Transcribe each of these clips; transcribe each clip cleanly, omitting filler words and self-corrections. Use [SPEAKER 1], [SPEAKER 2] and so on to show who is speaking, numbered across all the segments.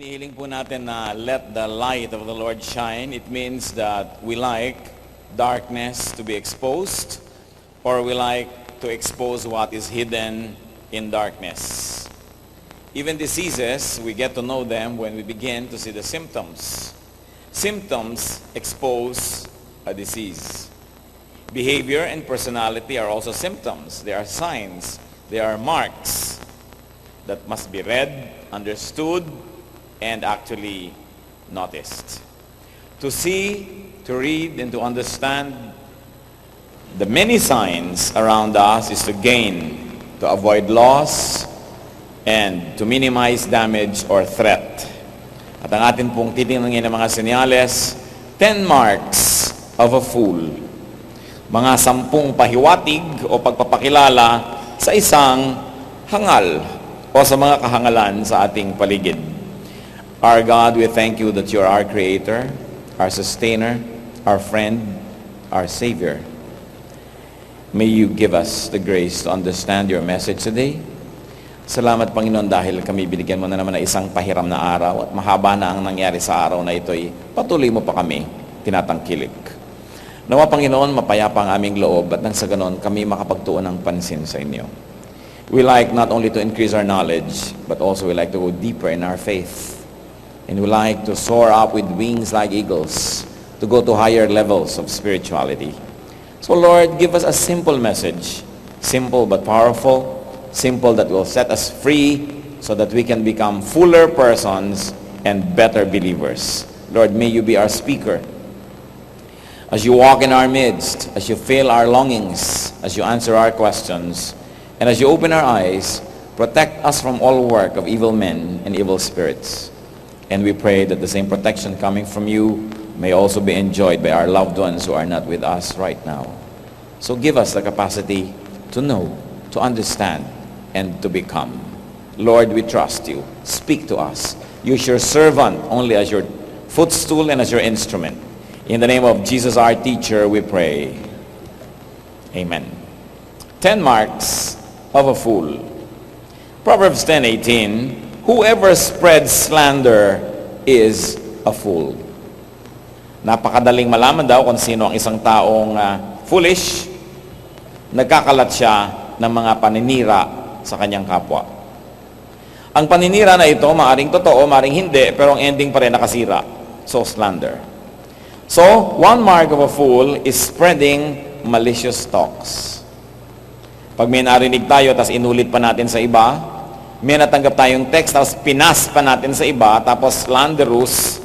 [SPEAKER 1] Hinihiling po natin na let the light of the Lord shine. It means that we like darkness to be exposed, or we like to expose what is hidden in darkness. Even diseases, we get to know them when we begin to see the symptoms. Symptoms expose a disease. Behavior and personality are also symptoms. They are signs. They are marks that must be read, understood, and actually noticed. To see, to read, and to understand the many signs around us is to gain, to avoid loss, and to minimize damage or threat. At ang atin pong titingnan ng mga senyales, 10 marks of a fool. Mga 10 pahiwatig o pagpapakilala sa isang hangal o sa mga kahangalan sa ating paligid. Our God, we thank you that you are our Creator, our Sustainer, our Friend, our Savior. May you give us the grace to understand your message today. Salamat, Panginoon, dahil kami binigyan mo na naman ng isang pahiram na araw at mahaba na ang nangyari sa araw na ito'y patuloy mo pa kami tinatangkilik. Nawa, Panginoon, mapayapa ang aming loob at nang sa ganon kami makapagtuon ng pansin sa inyo. We like not only to increase our knowledge, but also we like to go deeper in our faith. And we like to soar up with wings like eagles, to go to higher levels of spirituality. So Lord, give us a simple message, simple but powerful, simple that will set us free so that we can become fuller persons and better believers. Lord, may you be our speaker. As you walk in our midst, as you fill our longings, as you answer our questions, and as you open our eyes, protect us from all work of evil men and evil spirits. And we pray that the same protection coming from you may also be enjoyed by our loved ones who are not with us right now. So give us the capacity to know, to understand, and to become. Lord, we trust you. Speak to us. Use your servant only as your footstool and as your instrument. In the name of Jesus, our teacher, we pray. Amen. 10 marks of a fool. Proverbs 10:18. Whoever spreads slander is a fool. Napakadaling malaman daw kung sino ang isang taong foolish. Nagkakalat siya ng mga paninira sa kanyang kapwa. Ang paninira na ito, maaring totoo, maaring hindi, pero ang ending pa rin nakasira. So, slander. So, one mark of a fool is spreading malicious talks. Pag may narinig tayo, tas inulit pa natin sa iba, may natanggap tayong text, tapos pinas pa natin sa iba, tapos slanderous,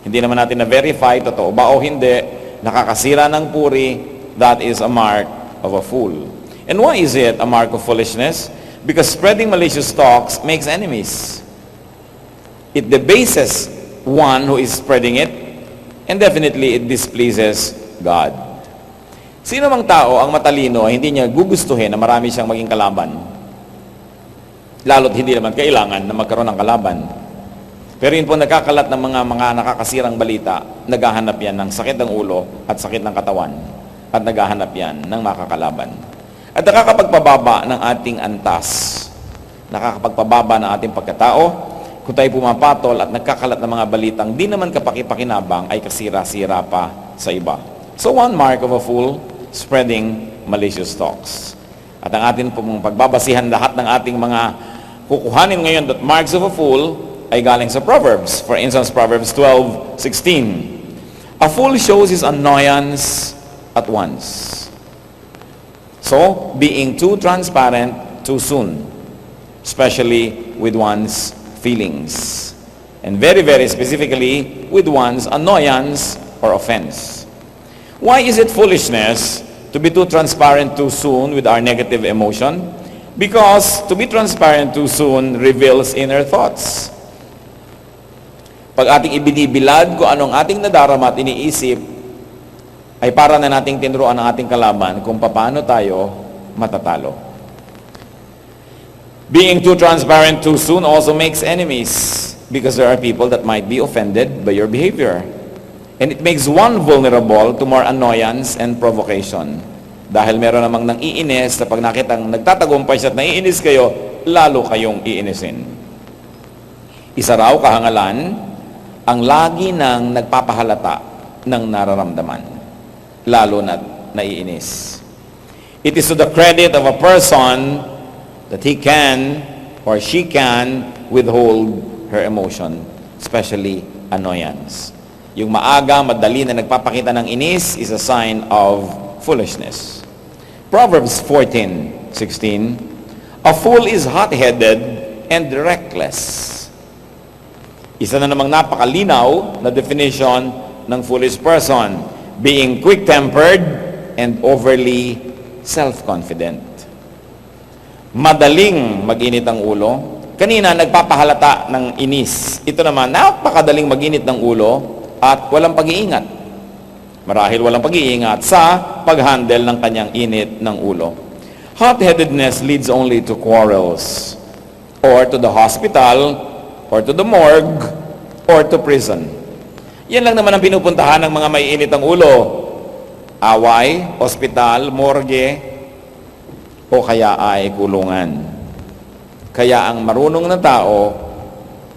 [SPEAKER 1] hindi naman natin na-verify, totoo ba o hindi, nakakasira ng puri, that is a mark of a fool. And why is it a mark of foolishness? Because spreading malicious talks makes enemies. It debases one who is spreading it, and definitely it displeases God. Sino mang tao ang matalino, hindi niya gugustuhin na marami siyang maging kalaban. Lalo't hindi naman kailangan na magkaroon ng kalaban. Pero yun po nagkakalat ng mga nakakasirang balita, naghahanap yan ng sakit ng ulo at sakit ng katawan. At naghahanap yan ng makakalaban. At nakakapagpababa ng ating antas. Nakakapagpababa ng ating pagkatao. Kung tayo pumapatol at nagkakalat ng mga balitang di naman kapakipakinabang ay kasira-sira pa sa iba. So one mark of a fool, spreading malicious talks. At ang atin pong pagbabasihan lahat ng ating mga kukuhanin ngayon that marks of a fool ay galing sa Proverbs. For instance, Proverbs 12:16. A fool shows his annoyance at once. So, being too transparent too soon, especially with one's feelings. And very, very specifically with one's annoyance or offense. Why is it foolishness to be too transparent too soon with our negative emotion? Because to be transparent too soon reveals inner thoughts. Pag ating ibinibilad kung anong ating nadarama at iniisip, ay para na nating tinuruan ang ating kalaban kung paano tayo matatalo. Being too transparent too soon also makes enemies because there are people that might be offended by your behavior. And it makes one vulnerable to more annoyance and provocation. Dahil meron namang nang iinis na pag nakitang nagtatagumpay siya at naiinis kayo, lalo kayong iinisin. Isa raw kahangalan ang lagi nang nagpapahalata ng nararamdaman, lalo na naiinis. It is to the credit of a person that he can or she can withhold her emotion, especially annoyance. Yung maaga, madali na nagpapakita ng inis is a sign of foolishness. Proverbs 14:16, a fool is hot-headed and reckless. Isa na namang napakalinaw na definition ng foolish person, being quick-tempered and overly self-confident. Madaling mag-init ang ulo. Kanina, nagpapahalata ng inis. Ito naman, napakadaling mag-init ng ulo at walang pag-iingat. Marahil walang pag-iingat sa pag-handle ng kanyang init ng ulo. Hot-headedness leads only to quarrels, or to the hospital, or to the morgue, or to prison. Yan lang naman ang pinupuntahan ng mga maiinit ang ulo. Away, ospital, morgue, o kaya ay kulungan. Kaya ang marunong na tao,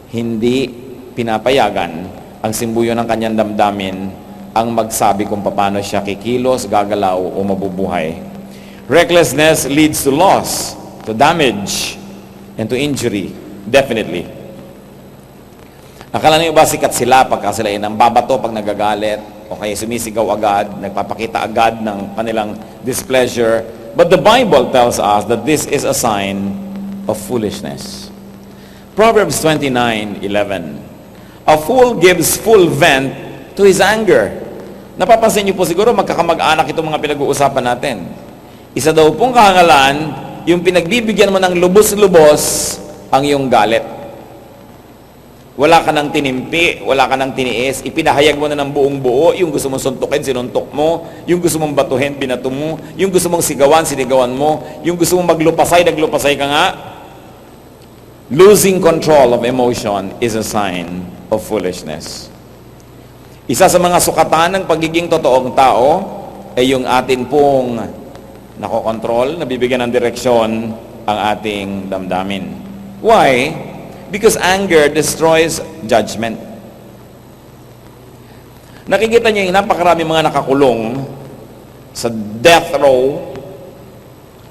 [SPEAKER 1] hindi pinapayagan ang simbuyo ng kanyang damdamin ang magsabi kung paano siya kikilos, gagalaw, o mabubuhay. Recklessness leads to loss, to damage, and to injury. Definitely. Akala niyo ba sikat sila pagka sila ay nambabato pag nagagalit, o kaya sumisigaw agad, nagpapakita agad ng kanilang displeasure. But the Bible tells us that this is a sign of foolishness. Proverbs 29:11. A fool gives full vent to his anger. Napapansin niyo po siguro magkakamag-anak itong mga pinag-uusapan natin. Isa daw pong kahangalan, yung pinagbibigyan mo ng lubos-lubos ang iyong galit. Wala ka nang tinimpi, wala ka nang tiniis, ipinahayag mo na ng buong buo, yung gusto mong suntukin, sinuntok mo, yung gusto mong batuhin, binato mo, yung gusto mong sigawan, sinigawan mo, yung gusto mong maglupasay, naglupasay ka nga. Losing control of emotion is a sign of foolishness. Isa sa mga sukatan ng pagiging totoong tao ay yung atin pong nakokontrol, nabibigyan ng direksyon ang ating damdamin. Why? Because anger destroys judgment. Nakikita niyo yung napakarami mga nakakulong sa death row,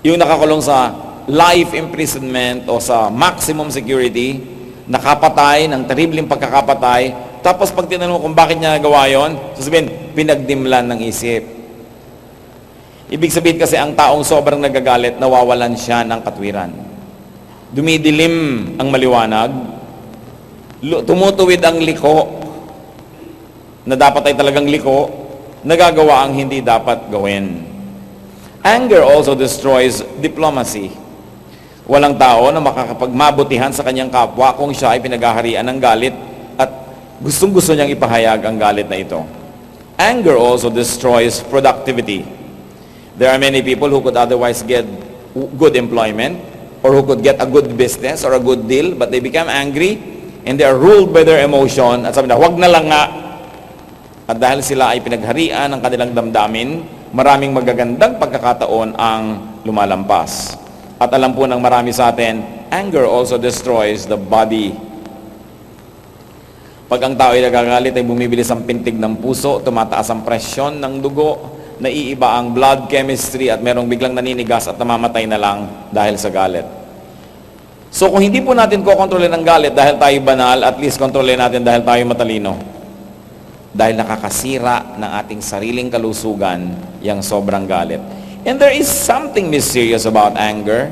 [SPEAKER 1] yung nakakulong sa life imprisonment o sa maximum security, nakapatay ng terribleng pagkakapatay, tapos pag tinanong kung bakit niya nagawa yun, sasabihin, pinagdimlan ng isip. Ibig sabihin kasi ang taong sobrang nagagalit, nawawalan siya ng katwiran. Dumidilim ang maliwanag, tumutuwid ang liko, na dapat ay talagang liko, nagagawa ang hindi dapat gawin. Anger also destroys diplomacy. Walang tao na makakapagmabutihan sa kanyang kapwa kung siya ay pinaghaharian ng galit at gustong-gusto niyang ipahayag ang galit na ito. Anger also destroys productivity. There are many people who could otherwise get good employment, or who could get a good business or a good deal, but they become angry and they are ruled by their emotion at sabi na, wag na lang nga. At dahil sila ay pinagharian ng kanilang damdamin, maraming magagandang pagkakataon ang lumalampas. At alam po ng marami sa atin, anger also destroys the body. Pag ang tao ay nagagalit, ay bumibilis ang pintig ng puso, tumataas ang presyon ng dugo, naiiba ang blood chemistry at merong biglang naninigas at namamatay na lang dahil sa galit. So kung hindi po natin kokontrolin ang galit dahil tayo banal, at least kontrolin natin dahil tayo matalino. Dahil nakakasira ng ating sariling kalusugan yung sobrang galit. And there is something mysterious about anger.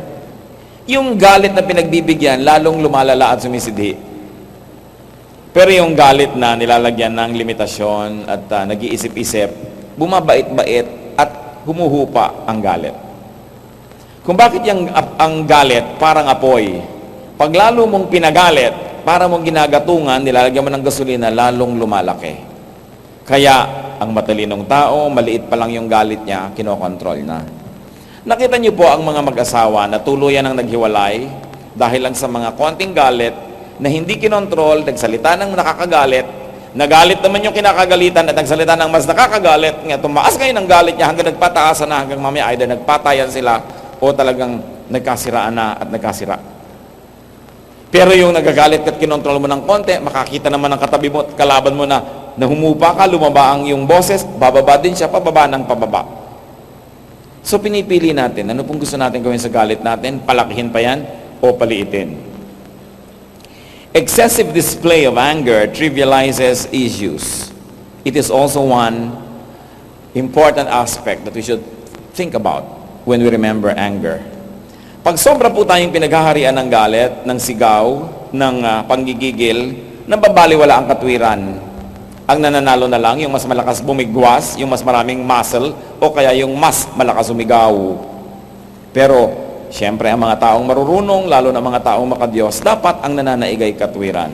[SPEAKER 1] Yung galit na pinagbibigyan, lalong lumalala at sumisidhi. Pero yung galit na nilalagyan ng limitasyon at nag-iisip-isip, bumabait-bait at humuhupa ang galit. Kung bakit ang galit parang apoy, pag lalo mong pinagalit, para mong ginagatungan, nilalagyan mo ng gasolina, lalong lumalaki. Kaya, ang matalinong tao, maliit pa lang yung galit niya, kinokontrol na. Nakita niyo po ang mga mag-asawa na tuluyan ang naghiwalay dahil lang sa mga konting galit na hindi kinontrol, nagsalita ng nakakagalit. Nagalit naman yung kinakagalitan at nagsalita ng mas nakakagalit, nga tumaas ngayon ang galit niya hanggang nagpataasan na, hanggang mamaya either nagpatayan sila o talagang nagkasiraan na at nagkasira. Pero yung nagagalit at kinontrol mo ng konti, makakita naman ng katabi mo at kalaban mo na humupa ka, lumaba ang yung boses, bababa din siya, pababa ng pababa. So pinipili natin, ano pong gusto natin gawin sa galit natin? Palakihin pa yan o paliitin? Excessive display of anger trivializes issues. It is also one important aspect that we should think about when we remember anger. Pag sobra po tayong pinaghaharian ng galit, ng sigaw, ng panggigigil, nababaliwala ang katwiran. Ang nananalo na lang, yung mas malakas bumigwas, yung mas maraming muscle, o kaya yung mas malakas umigaw. Pero, siyempre, ang mga taong marurunong, lalo na mga taong makadiyos, dapat ang nananaigay katwiran.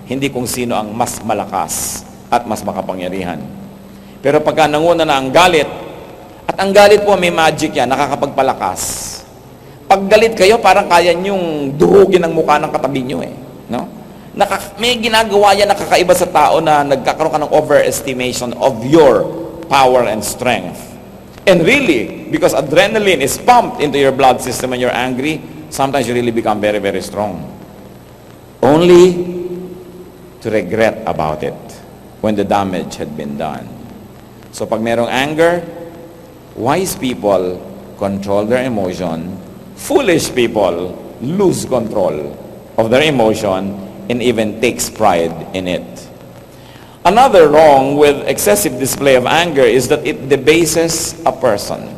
[SPEAKER 1] Hindi kung sino ang mas malakas at mas makapangyarihan. Pero pagka nanguna na ang galit, at ang galit po may magic yan, nakakapagpalakas. Pag galit kayo, parang kaya niyong durugin ang mukha ng katabi niyo no? May ginagawa yan nakakaiba sa tao na nagkakaroon ka ng overestimation of your power and strength. And really, because adrenaline is pumped into your blood system when you're angry, sometimes you really become very, very strong. Only to regret about it when the damage had been done. So pag merong anger, wise people control their emotion. Foolish people lose control of their emotion and even takes pride in it. Another wrong with excessive display of anger is that it debases a person.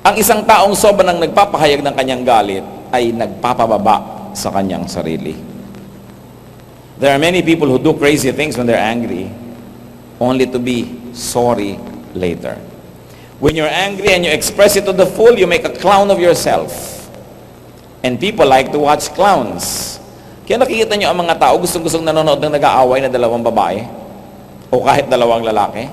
[SPEAKER 1] Ang isang taong sobrang nagpapahayag ng kanyang galit ay nagpapababa sa kanyang sarili. There are many people who do crazy things when they're angry only to be sorry later. When you're angry and you express it to the full, you make a clown of yourself. And people like to watch clowns. Kaya nakikita nyo ang mga tao, gustong-gustong nanonood ng nag-aaway na dalawang babae o kahit dalawang lalaki.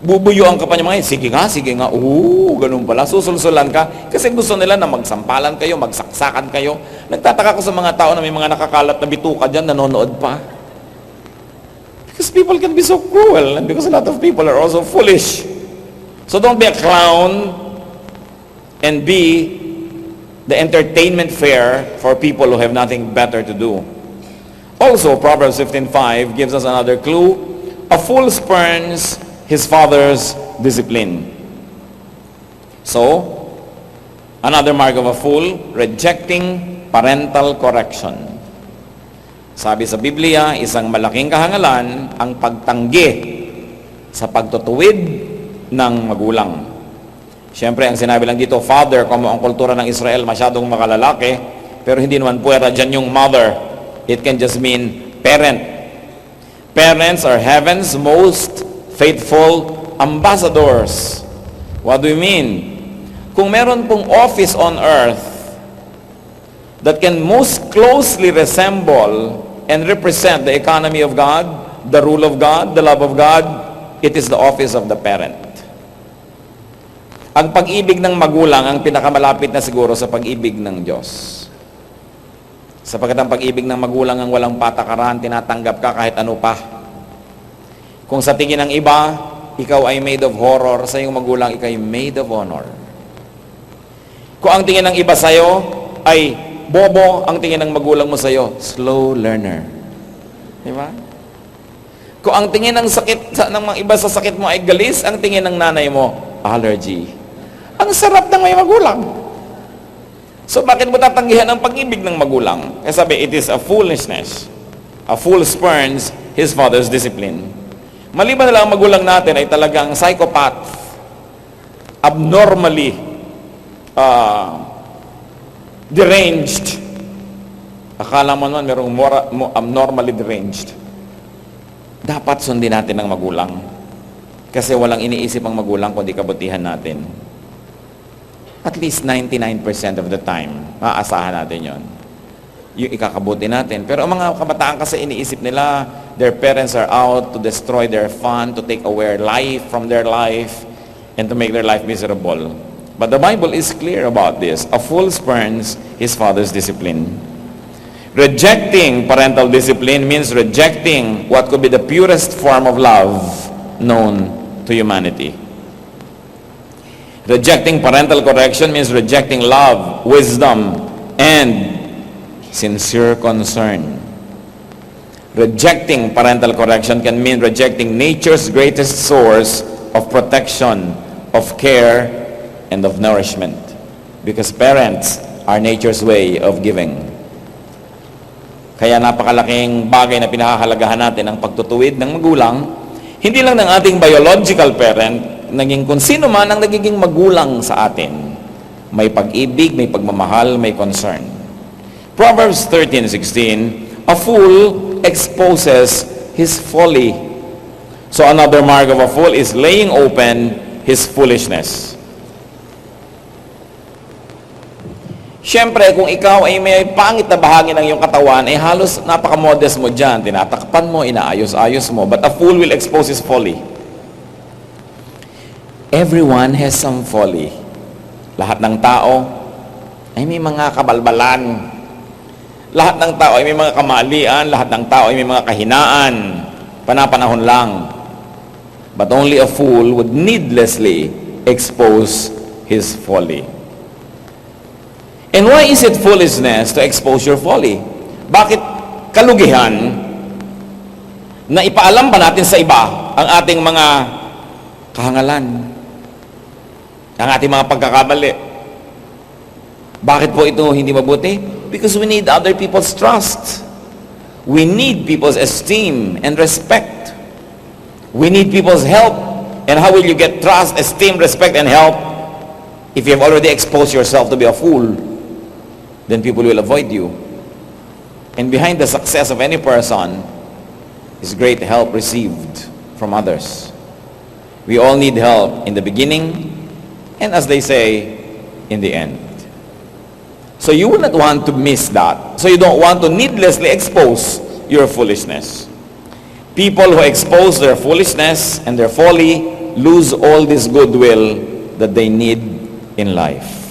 [SPEAKER 1] Bubuyuan ka pa niya mga, sige nga, ganun pala, susulsulan ka. Kasi gusto nila na magsampalan kayo, magsaksakan kayo. Nagtataka ko sa mga tao na may mga nakakalat na bituka dyan, nanonood pa. Because people can be so cruel and because a lot of people are also foolish. So don't be a clown and be the entertainment fair for people who have nothing better to do. Also, Proverbs 15:5 gives us another clue. A fool spurns his father's discipline. So, another mark of a fool, rejecting parental correction. Sabi sa Biblia, isang malaking kahangalan ang pagtanggi sa pagtutuwid ng magulang. Siyempre, ang sinabi lang dito, father, como ang kultura ng Israel, masyadong makalalaki, pero hindi naman puwera dyan yung mother. It can just mean parent. Parents are heaven's most faithful ambassadors. What do you mean? Kung meron pong office on earth that can most closely resemble and represent the economy of God, the rule of God, the love of God, it is the office of the parent. Ang pag-ibig ng magulang ang pinakamalapit na siguro sa pag-ibig ng Diyos. Sapagkat ang pag-ibig ng magulang ang walang patakaran, tinatanggap ka kahit ano pa. Kung sa tingin ng iba, ikaw ay made of horror, sa iyong magulang, ikaw ay made of honor. Kung ang tingin ng iba sa'yo ay bobo, ang tingin ng magulang mo sa'yo, slow learner. Di ba? Kung ang tingin ng sakit ng mga iba sa sakit mo ay galis, ang tingin ng nanay mo, allergy. Ang sarap ng may magulang. So bakit mo tatanggihan ang pag-ibig ng magulang? Kasi sabi, it is a foolishness. A fool spurns his father's discipline. Maliban na lang ang magulang natin ay talagang psychopath, abnormally deranged. Akala mo naman merong abnormally deranged. Dapat sundin natin ang magulang. Kasi walang iniisip ang magulang kundi kabutihan natin. At least 99% of the time, maaasahan natin yon. Yung ikakabuti natin. Pero ang mga kabataan kasi iniisip nila, their parents are out to destroy their fun, to take away life from their life, and to make their life miserable. But the Bible is clear about this. A fool spurns his father's discipline. Rejecting parental discipline means rejecting what could be the purest form of love known to humanity. Rejecting parental correction means rejecting love, wisdom, and sincere concern. Rejecting parental correction can mean rejecting nature's greatest source of protection, of care, and of nourishment. Because parents are nature's way of giving. Kaya napakalaking bagay na pinahahalagahan natin ang pagtutuwid ng magulang, hindi lang ng ating biological parent, naging kung sino man ang nagiging magulang sa atin. May pag-ibig, may pagmamahal, may concern. Proverbs 13:16, a fool exposes his folly. So another mark of a fool is laying open his foolishness. Siyempre, kung ikaw ay may pangit na bahagi ng iyong katawan, ay halos napaka-modest mo dyan. Tinatakpan mo, inaayos-ayos mo. But a fool will expose his folly. Everyone has some folly. Lahat ng tao ay may mga kabalbalan. Lahat ng tao ay may mga kamalian. Lahat ng tao ay may mga kahinaan. Panapanahon lang. But only a fool would needlessly expose his folly. And why is it foolishness to expose your folly? Bakit kalugihan na ipaalam pa natin sa iba ang ating mga kahangalan, ang ating mga pagkakamali? Bakit po ito hindi mabuti? Because we need other people's trust. We need people's esteem and respect. We need people's help. And how will you get trust, esteem, respect, and help if you have already exposed yourself to be a fool? Then people will avoid you. And behind the success of any person is great help received from others. We all need help in the beginning and, as they say, in the end. So you will not want to miss that. So you don't want to needlessly expose your foolishness. People who expose their foolishness and their folly lose all this goodwill that they need in life.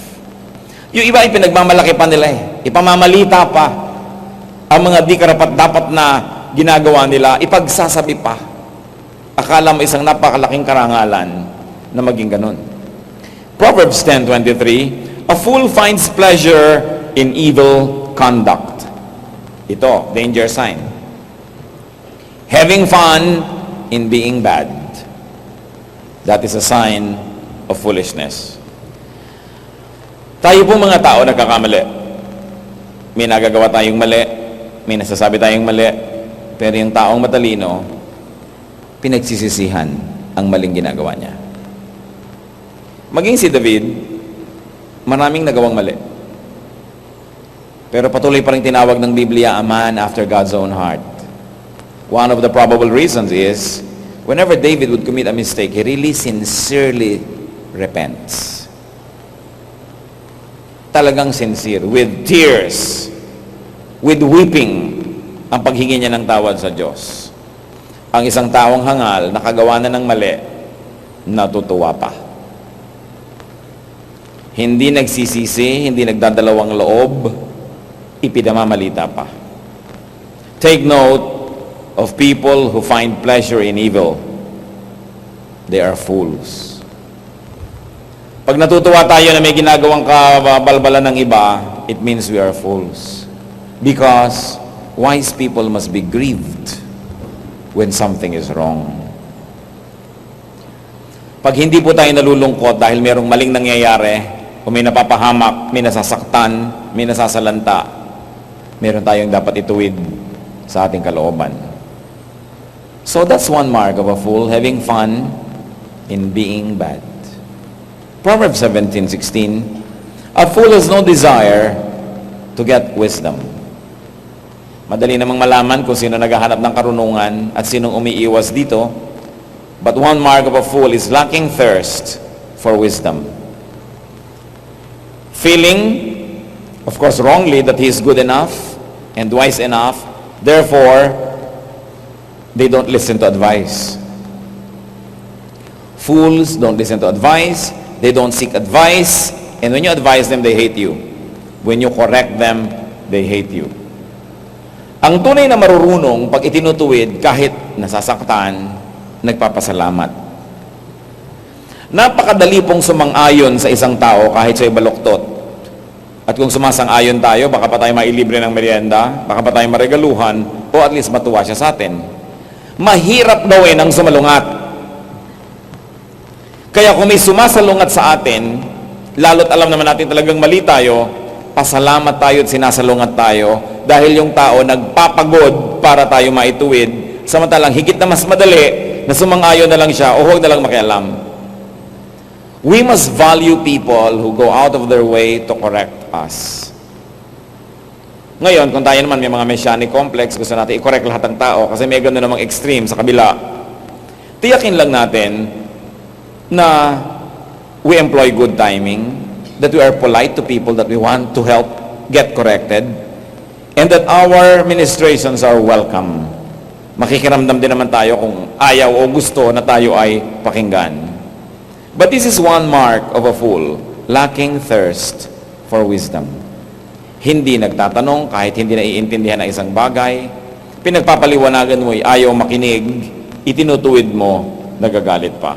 [SPEAKER 1] Yung iba ay pinagmamalaki pa nila eh. Ipamamalita pa ang mga di karapat-dapat na ginagawa nila, ipagsasabi pa. Akala mo isang napakalaking karangalan na maging ganun. Proverbs 10:23, a fool finds pleasure in evil conduct. Ito, danger sign. Having fun in being bad. That is a sign of foolishness. Tayo po mga tao nagkakamali. May nagagawa tayong mali, may nasasabi tayong mali, pero yung taong matalino, pinagsisisihan ang maling ginagawa niya. Maging si David, maraming nagawang mali. Pero patuloy pa rin tinawag ng Biblia a man after God's own heart. One of the probable reasons is, whenever David would commit a mistake, he really sincerely repents. Talagang sincere, with tears, with weeping, ang paghingi niya ng tawad sa Diyos. Ang isang taong hangal, nakagawa na ng mali, natutuwa pa. Hindi nagsisisi, hindi nagdadalawang loob, ipinamamalita pa. Take note of people who find pleasure in evil. They are fools. Pag natutuwa tayo na may ginagawang kabalbalan ng iba, it means we are fools. Because wise people must be grieved when something is wrong. Pag hindi po tayo nalulungkot dahil mayroong maling nangyayari, o may napapahamak, may nasasaktan, may nasasalanta, meron tayong dapat ituwid sa ating kalooban. So that's one mark of a fool, having fun in being bad. Proverbs 17:16, a fool has no desire to get wisdom. Madali namang malaman kung sino naghahanap ng karunungan at sinong umiiwas dito. But one mark of a fool is lacking thirst for wisdom. Feeling, of course wrongly, that he is good enough and wise enough, therefore, they don't listen to advice. Fools don't listen to advice. They don't seek advice, and when you advise them, they hate you. When you correct them, they hate you. Ang tunay na marurunong, pag itinutuwid, kahit nasasaktan, nagpapasalamat. Napakadali pong sumang-ayon sa isang tao kahit siya'y baluktot. At kung sumasang-ayon tayo, baka pa tayo mailibre ng merienda, baka pa tayo maregaluhan, o at least matuwa siya sa atin. Mahirap gawin ang sumalungat. Kaya kung may sumasalungat sa atin, lalo't alam naman natin talagang mali tayo, pasalamat tayo at sinasalungat tayo dahil yung tao nagpapagod para tayo maituwid, samantalang higit na mas madali na sumang-ayon na lang siya o huwag na lang makialam. We must value people who go out of their way to correct us. Ngayon, kung tayo naman may mga messianic complex, gusto natin i-correct lahat ng tao kasi may gano'n namang extreme sa kabila, tiyakin lang natin na we employ good timing, that we are polite to people that we want to help get corrected, and that our ministrations are welcome. Makikiramdam din naman tayo kung ayaw o gusto na tayo ay pakinggan. But this is one mark of a fool, lacking thirst for wisdom. Hindi nagtatanong kahit hindi naiintindihan ng isang bagay, pinagpapaliwanagan mo ayaw makinig, itinutuwid mo, nagagalit pa.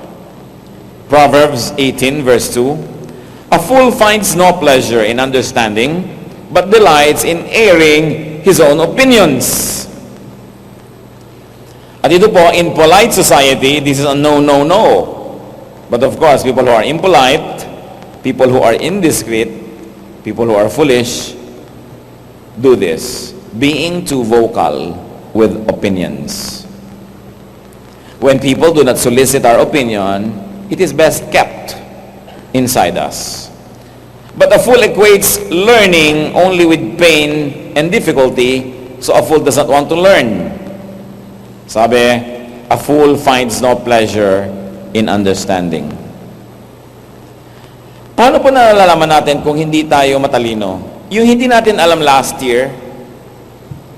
[SPEAKER 1] Proverbs 18 verse 2, a fool finds no pleasure in understanding, but delights in airing his own opinions. At ito po, in polite society, this is a no, no, no. But of course, people who are impolite, people who are indiscreet, people who are foolish, do this, being too vocal with opinions. When people do not solicit our opinion, it is best kept inside us. But a fool equates learning only with pain and difficulty, so a fool does not want to learn. Sabi, a fool finds no pleasure in understanding. Paano po nalalaman natin kung hindi tayo matalino? Yung hindi natin alam last year,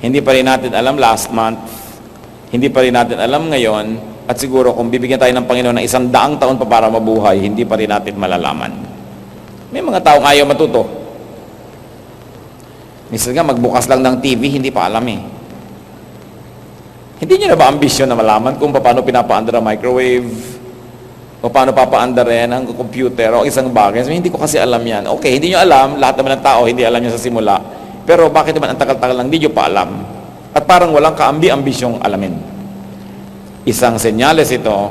[SPEAKER 1] hindi pa rin natin alam last month, hindi pa rin natin alam ngayon, at siguro kung bibigyan tayo ng Panginoon ng 100 taon pa para mabuhay, hindi pa rin natin malalaman. May mga taong ayaw matuto. Minsan nga, magbukas lang ng TV, hindi pa alam eh. Hindi nyo na ba ambisyon na malaman kung paano pinapaandar ang microwave, o paano papaandarin ang computer o isang bagay? So, hindi ko kasi alam yan. Okay, hindi nyo alam, lahat naman ng tao hindi alam yan sa simula. Pero bakit naman ang tagal-tagal lang, hindi nyo pa alam. At parang walang kaambi-ambisyong alamin. Isang senyales ito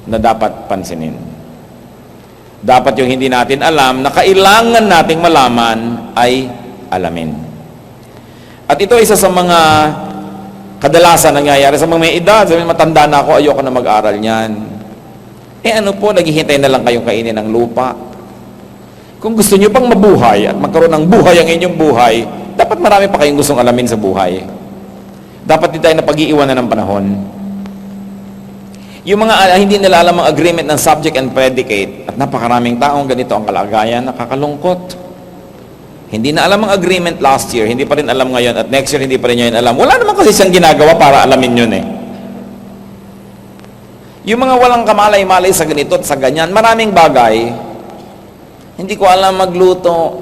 [SPEAKER 1] na dapat pansinin. Dapat yung hindi natin alam na kailangan nating malaman ay alamin. At ito isa sa mga kadalasan nangyayari sa mga may edad. Sabi, matanda na ako, ayoko na mag-aral niyan. Ano po, naghihintay na lang kayong kainin ng lupa. Kung gusto nyo pang mabuhay at magkaroon ng buhay ang inyong buhay, dapat marami pa kayong gustong alamin sa buhay. Dapat di tayo na pag-iiwanan ng panahon. Yung mga hindi nila alam ang agreement ng subject and predicate, at napakaraming taong ganito ang kalagayan, nakakalungkot. Hindi na alam ang agreement last year, hindi pa rin alam ngayon, at next year hindi pa rin yun alam. Wala naman kasi siyang ginagawa para alamin yun eh. Yung mga walang kamalay-malay sa ganito at sa ganyan, maraming bagay, hindi ko alam magluto.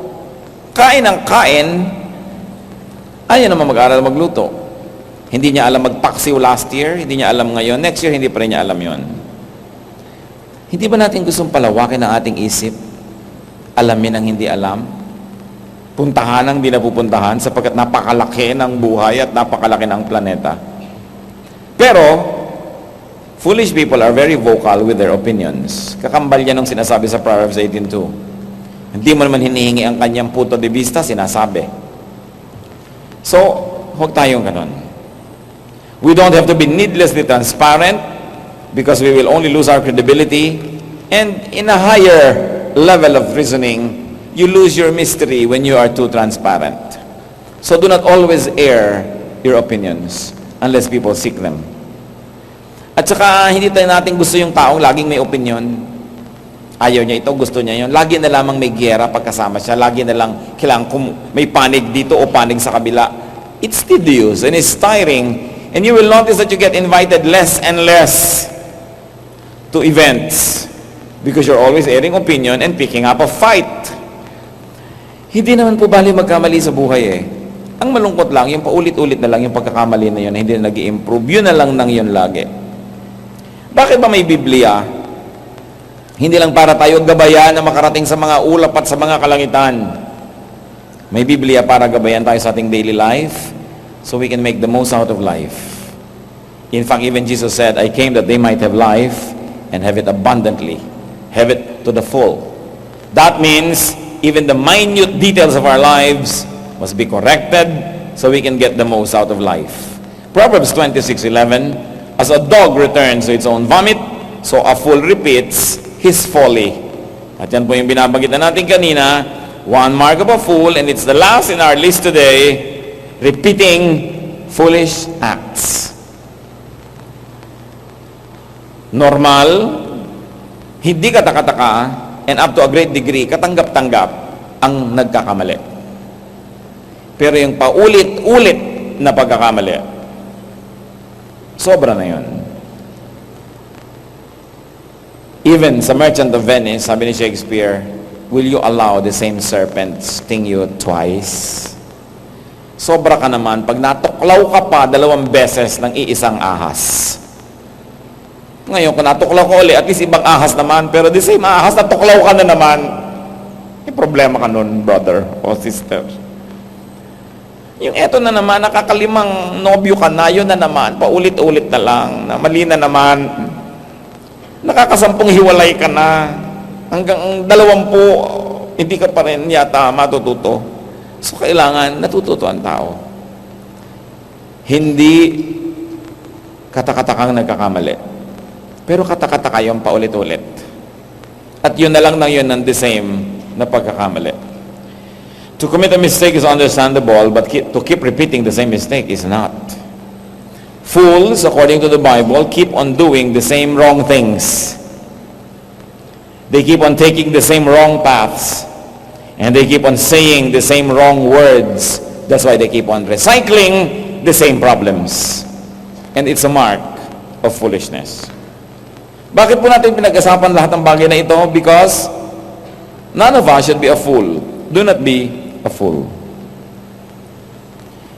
[SPEAKER 1] Kain ang kain, ayaw naman mag-aral magluto. Hindi niya alam magpaksiw last year, hindi niya alam ngayon, next year hindi pa rin niya alam yon. Hindi ba natin gustong palawakin ang ating isip? Alamin ang hindi alam? Puntahan ang hindi napupuntahan sapagkat napakalaki ng buhay at napakalaki ng planeta. Pero, foolish people are very vocal with their opinions. Kakambal yan ang sinasabi sa Proverbs 18:2. Hindi mo naman hinihingi ang kanyang punto de vista, sinasabi. So, huwag tayong ganon. We don't have to be needlessly transparent because we will only lose our credibility. And in a higher level of reasoning, you lose your mystery when you are too transparent. So do not always air your opinions unless people seek them. At saka, hindi tayo natin gusto yung taong laging may opinion. Ayaw niya ito, gusto niya yun. Lagi na lamang may giyera pagkasama siya. Lagi na lang kailangan may panig dito o panig sa kabila. It's tedious and it's tiring. And you will notice that you get invited less and less to events because you're always airing opinion and picking up a fight. Hindi naman po bali magkamali sa buhay eh. Ang malungkot lang, yung paulit-ulit na lang yung pagkakamali na yun, hindi na nag-i-improve. Yun na lang nang yun lagi. Bakit ba may Biblia? Hindi lang para tayo gabayan na makarating sa mga ulap at sa mga kalangitan. May Biblia para gabayan tayo sa ating daily life so we can make the most out of life. In fact, even Jesus said, I came that they might have life and have it abundantly, have it to the full. That means even the minute details of our lives must be corrected so we can get the most out of life. Proverbs 26:11, as a dog returns to its own vomit, so a fool repeats his folly. At yan po yung binabanggit na natin kanina, one mark of a fool, and it's the last in our list today, repeating foolish acts. Normal, hindi kataka-taka, and up to a great degree, katanggap-tanggap ang nagkakamali. Pero yung paulit-ulit na pagkakamali, sobra na yun. Even sa Merchant of Venice, sabi ni Shakespeare, will you allow the same serpent sting you twice? Sobra ka naman pag natuklaw ka pa 2 beses ng iisang ahas. Ngayon, kung natuklaw ka uli, at least ibang ahas naman, pero the same ahas, natuklaw ka na naman, may problema ka nun, brother o sister. Yung eto na naman, nakakalimang nobyo ka na, yun na naman, paulit-ulit na lang, na mali na naman, nakakasampung hiwalay ka na, hanggang 20, hindi ka pa rin yata matututo. So, kailangan natututo ang tao. Hindi katakatakang nagkakamali. Pero katakataka yung paulit-ulit. At yun na lang yun ng the same na pagkakamali. To commit a mistake is understandable, but to keep repeating the same mistake is not. Fools, according to the Bible, keep on doing the same wrong things. They keep on taking the same wrong paths. And they keep on saying the same wrong words. That's why they keep on recycling the same problems. And it's a mark of foolishness. Bakit po natin pinag-asapan lahat ng bagay na ito? Because none of us should be a fool. Do not be a fool.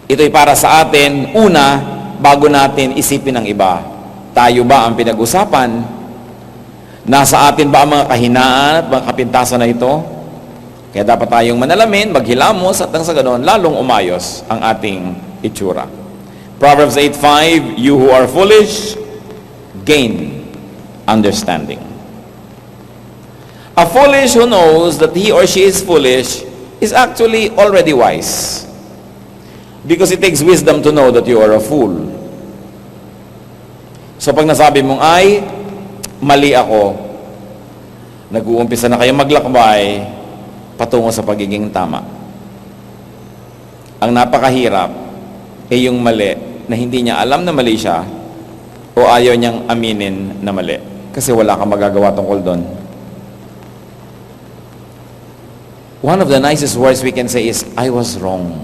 [SPEAKER 1] Ito'y para sa atin, una, bago natin isipin ang iba. Tayo ba ang pinag-usapan? Nasa atin ba ang mga kahinaan at mga kapintasan na ito? Kaya dapat tayong manalamin, maghilamos, at nang sa ganon, lalong umayos ang ating itsura. Proverbs 8:5, you who are foolish, gain understanding. A foolish who knows that he or she is foolish is actually already wise. Because it takes wisdom to know that you are a fool. So pag nasabi mong, ay, mali ako, nag-uumpisa na kayo maglakbay patungo sa pagiging tama. Ang napakahirap ay yung mali na hindi niya alam na mali siya o ayaw niyang aminin na mali. Kasi wala kang magagawa tungkol doon. One of the nicest words we can say is, I was wrong.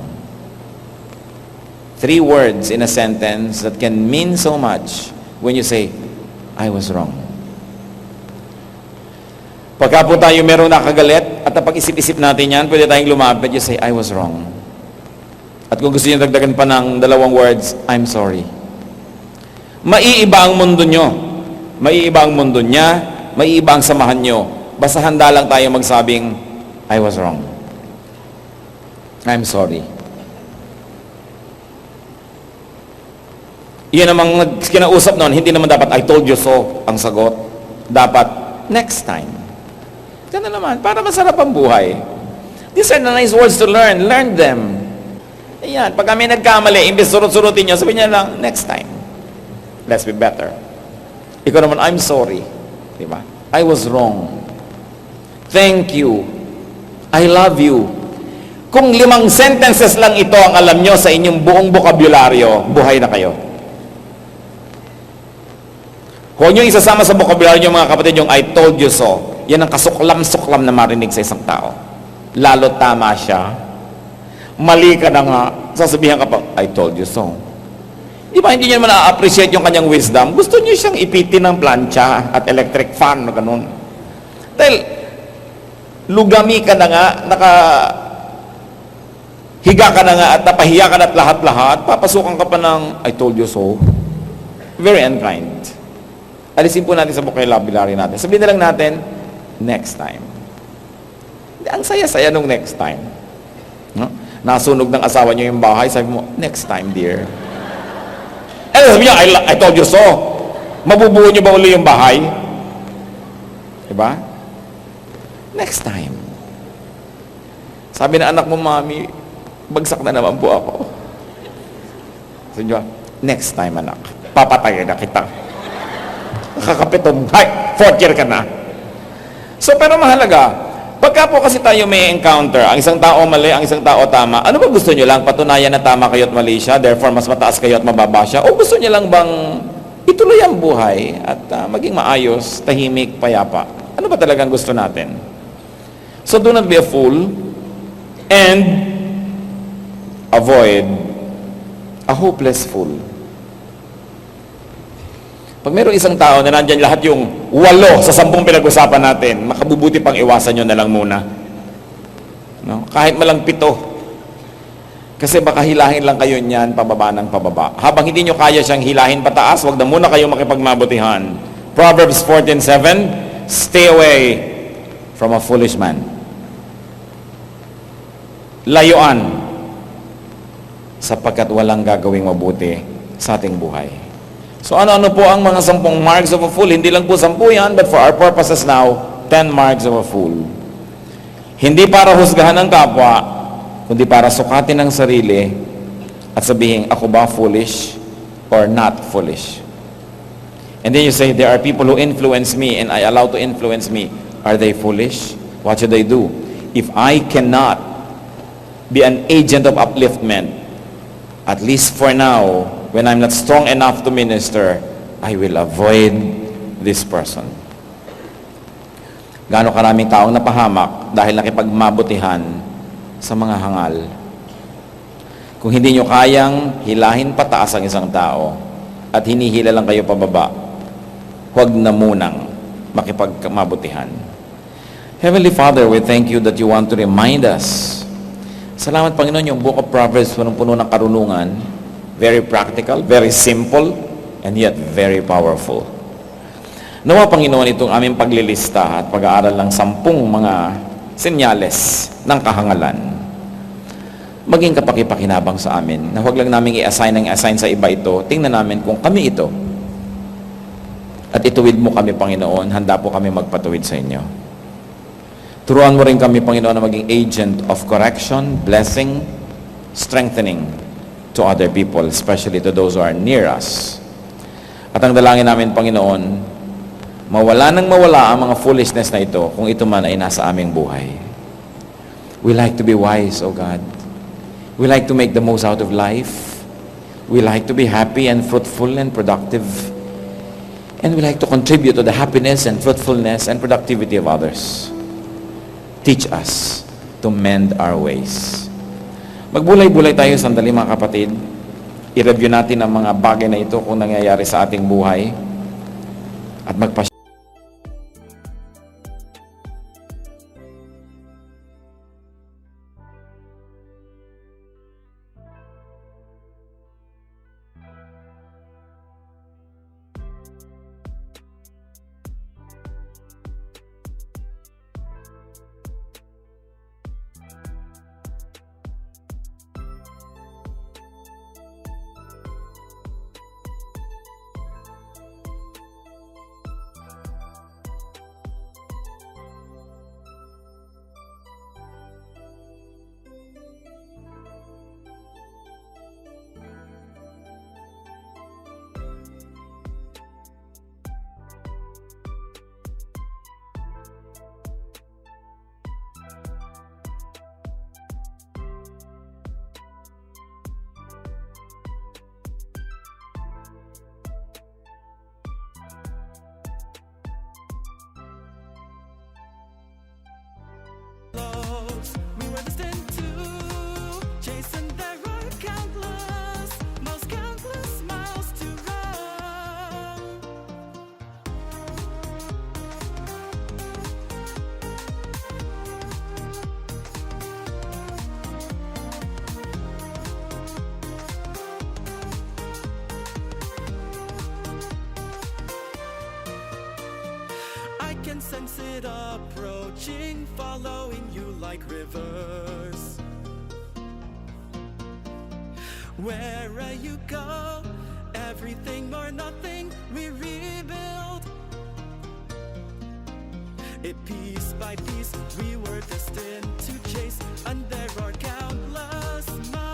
[SPEAKER 1] 3 words in a sentence that can mean so much when you say, I was wrong. Pagka po tayo merong nakagalit at napag-isip-isip natin yan, pwede tayong lumapit, you say, I was wrong. At kung gusto niyo dagdagan pa ng 2 words, I'm sorry. Maiiba ang mundo nyo. Maiiba ang mundo niya, maiiba ang samahan nyo. Basta handa lang tayo magsabing, I was wrong. I'm sorry. Iyan namang kinausap noon, hindi naman dapat, I told you so, ang sagot. Dapat, next time. Ganun naman, para masarap ang buhay. These are the nice words to learn. Learn them. Ayan, pag kami nagkamali, imbes surut-surutin nyo, sabihin niya lang, next time. Let's be better. Ikaw naman, I'm sorry. Diba? I was wrong. Thank you. I love you. Kung 5 sentences lang ito ang alam nyo sa inyong buong bokabularyo, buhay na kayo. Huwag nyo isasama sa bokabularyo nyo, mga kapatid, yung I told you so. Yan ang kasuklam-suklam na marinig sa isang tao. Lalo tama siya. Mali ka na nga. Sasabihan ka pa, I told you so. Di ba, hindi nyo naman na-appreciate yung kanyang wisdom? Gusto nyo siyang ipitin ng plancha at electric fan o ganun. Dahil, lugami ka na nga, higa ka na nga at napahiya ka na at lahat-lahat, papasukan ka pa ng, I told you so. Very unkind. Alisin po natin sa vocabulary natin. Sabihin na lang natin, next time. Ang saya-saya nung next time. No? Nasunog ng asawa niyo yung bahay, sabi mo, next time, dear. Eh, sabi niya, I told you so. Mabubuo niyo ba uli yung bahay? Diba? Next time. Sabi na anak mo, mami, bagsak na naman po ako. Sabi niya, next time, anak. Papatayin na kita. Nakakapitong, hay, 4th year ka na. So, pero mahalaga, pagka po kasi tayo may encounter, ang isang tao mali, ang isang tao tama, ano ba gusto nyo lang? Patunayan na tama kayo at mali siya, therefore mas mataas kayo at mababa siya? O gusto nyo lang bang ituloy ang buhay at maging maayos, tahimik, payapa? Ano ba talagang gusto natin? So, do not be a fool and avoid a hopeless fool. Pag mayroong isang tao na nandyan lahat yung 8 sa 10 pinag-usapan natin, makabubuti pang iwasan nyo na lang muna. No? Kahit malang 7. Kasi baka hilahin lang kayo niyan pababa ng pababa. Habang hindi nyo kaya siyang hilahin pataas, wag na muna kayo makipagmabutihan. Proverbs 14:7, stay away from a foolish man. Layuan sapagkat walang gagawing mabuti sa ating buhay. So ano-ano po ang mga 10 marks of a fool? Hindi lang po 10 yan, but for our purposes now, 10 marks of a fool. Hindi para husgahan ang kapwa, kundi para sukatin ang sarili at sabihin, ako ba foolish or not foolish? And then you say, there are people who influence me and I allow to influence me. Are they foolish? What should I do? If I cannot be an agent of upliftment, at least for now, when I'm not strong enough to minister, I will avoid this person. Gaano karaming taong napahamak dahil nakipagmabutihan sa mga hangal. Kung hindi nyo kayang hilahin pataas ang isang tao at hinihila lang kayo pababa, huwag na munang makipagmabutihan. Heavenly Father, we thank you that you want to remind us. Salamat, Panginoon, yung Book of Proverbs, punong-puno ng karunungan. Very practical, very simple, and yet very powerful. Nawa, Panginoon, itong aming paglilista at pag-aaral ng 10 mga senyales ng kahangalan. Maging kapakipakinabang sa amin na huwag lang namin i-assign sa iba ito. Tingnan namin kung kami ito. At ituwid mo kami, Panginoon. Handa po kami magpatuwid sa inyo. Turuan mo rin kami, Panginoon, na maging agent of correction, blessing, strengthening to other people, especially to those who are near us. At ang dalangin namin, Panginoon, mawala ang mga foolishness na ito kung ito man ay nasa aming buhay. We like to be wise, O God. We like to make the most out of life. We like to be happy and fruitful and productive. And we like to contribute to the happiness and fruitfulness and productivity of others. Teach us to mend our ways. Magbulay-bulay tayo sandali, mga kapatid. I-review natin ang mga bagay na ito kung nangyayari sa ating buhay. At
[SPEAKER 2] we were destined to chase and there are countless, most countless miles to run. I can sense it approaching, following you like rivers. Wherever you go, everything or nothing, we rebuild. It piece by piece, we were destined to chase, and there are countless miles